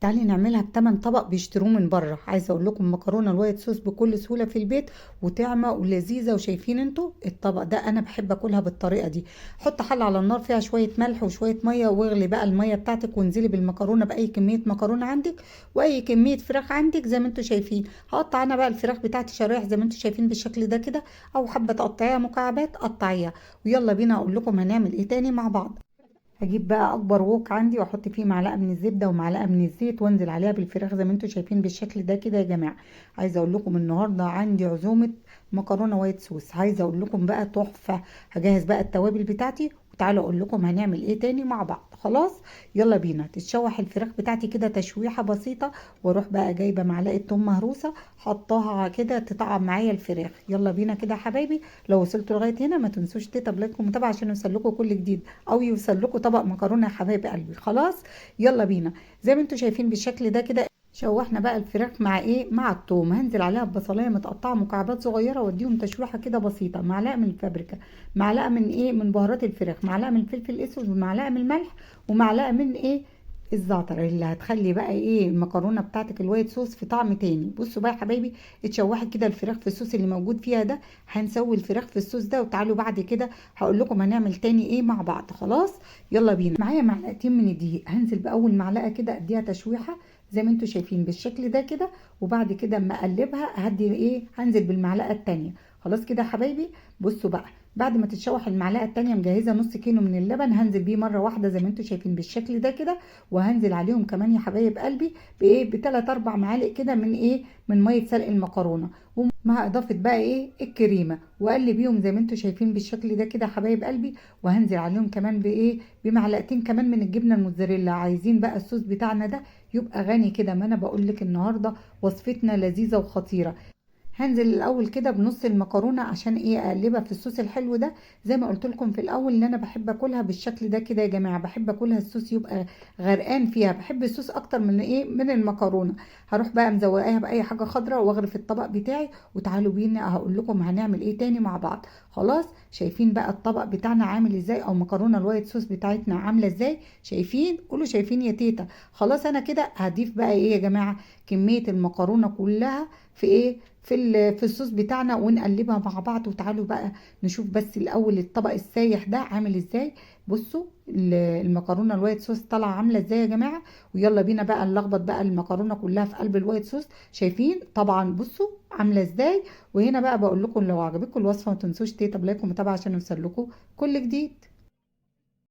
تعالي نعملها بتمن طبق بيشتروه من بره. عايزه اقول لكم مكرونه الوايت صوص بكل سهوله في البيت، وطعمه ولذيذه. وشايفين انتوا الطبق ده انا بحب اكلها بالطريقه دي. حط حله على النار فيها شويه ملح وشويه ميه، واغلي بقى الميه بتاعتك، وانزلي بالمكرونه باي كميه مكرونه عندك واي كميه فراخ عندك زي ما انتوا شايفين. هقطع انا بقى الفراخ بتاعتي شرايح زي ما انتوا شايفين بالشكل ده كده، او حابه تقطعيها مكعبات قطعيها. ويلا بينا اقول لكم هنعمل ايه تاني مع بعض. هجيب بقى اكبر ووك عندي واحط فيه معلقه من الزبده ومعلقه من الزيت، وانزل عليها بالفراخ زي ما انتم شايفين بالشكل ده كده يا جماعه. عايزه اقول لكم النهارده عندي عزومه مكرونه وايت صوص. عايزه اقول لكم بقى تحفه. هجهز بقى التوابل بتاعتي، وتعالوا اقول لكم هنعمل ايه تاني مع بعض. خلاص يلا بينا. تتشوح الفراخ بتاعتي كده تشويحه بسيطه، واروح بقى جايبه معلقه توم مهروسه حطاها كده تطعم معايا الفراخ. يلا بينا كده يا حبايبي. لو وصلتوا لغايه هنا ما تنسوش تتابعوا لايك ومتابعه عشان يوصل لكم كل جديد، او يوصل لكم طبق مكرونه يا حبايب قلبي. خلاص يلا بينا. زي ما انتم شايفين بالشكل ده كده، شوحنا بقى الفراخ مع ايه، مع الثوم. هنزل عليها ببصلايه متقطعه مكعبات صغيره، واديهم تشويحه كده بسيطه. معلقه من الفابريكا، معلقه من ايه، من بهارات الفراخ، معلقه من الفلفل الاسود، ومعلقه من الملح، ومعلقه من ايه، الزعتر، اللي هتخلي بقى ايه المكرونه بتاعتك الوايت صوص في طعم تاني. بصوا بقى يا حبايبي، اتشوحت كده الفراخ في الصوص اللي موجود فيها ده. هنسوي الفراخ في الصوص ده، وتعالوا بعد كده هقول لكم هنعمل تاني ايه مع بعض. خلاص يلا بينا. معايا معلقتين من الدقيق، هنزل باول معلقه كده اديها تشويحه زي ما انتم شايفين بالشكل ده كده. وبعد كده اما اقلبها هدي ايه، هنزل بالمعلقه التانيه. خلاص كده يا حبايبي. بصوا بقى، بعد ما تتشوح المعلقه التانيه مجهزه نص كيلو من اللبن، هنزل بيه مره واحده زي ما انتم شايفين بالشكل ده كده. وهنزل عليهم كمان يا حبايب قلبي بايه، بثلاث اربع معالق كده من ايه، من ميه سلق المكرونه، مع اضافه بقى ايه الكريمه. واقلبيهم زي ما انتم شايفين بالشكل ده كده يا حبايب قلبي. وهنزل عليهم كمان بايه، بمعلقتين كمان من الجبنه الموتزاريلا. عايزين بقى الصوص بتاعنا ده يبقى غني كده، ما انا بقول لك النهارده وصفتنا لذيذه وخطيره. هنزل الاول كده بنص المكرونه عشان ايه، اقلبها في الصوص الحلو ده. زي ما قلت لكم في الاول ان انا بحب اكلها بالشكل ده كده يا جماعه. بحب اكلها الصوص يبقى غرقان فيها. بحب الصوص اكتر من ايه، من المكرونه. هروح بقى مزوقاها باي حاجه خضراء واغرف الطبق بتاعي. وتعالوا بينا هقول لكم هنعمل ايه تاني مع بعض. خلاص شايفين بقى الطبق بتاعنا عامل ازاي، او مكرونه الوايت صوص بتاعتنا عامله ازاي. شايفين؟ قولوا شايفين يا تيتا. خلاص انا كده هضيف بقى ايه يا جماعه، كميه المكرونه كلها في ايه، في الصوص بتاعنا، ونقلبها مع بعض. وتعالوا بقى نشوف بس الاول الطبق السايح ده عامل ازاي. بصوا المكرونه الوايت صوص طالعه عامله ازاي يا جماعه. ويلا بينا بقى نلخبط بقى المكرونه كلها في قلب الوايت صوص. شايفين طبعا، بصوا عامله ازاي. وهنا بقى بقول لكم لو عجبتكم الوصفه ما تنسوش تيتا بلايك ومتابعه عشان يوصل لكم كل جديد.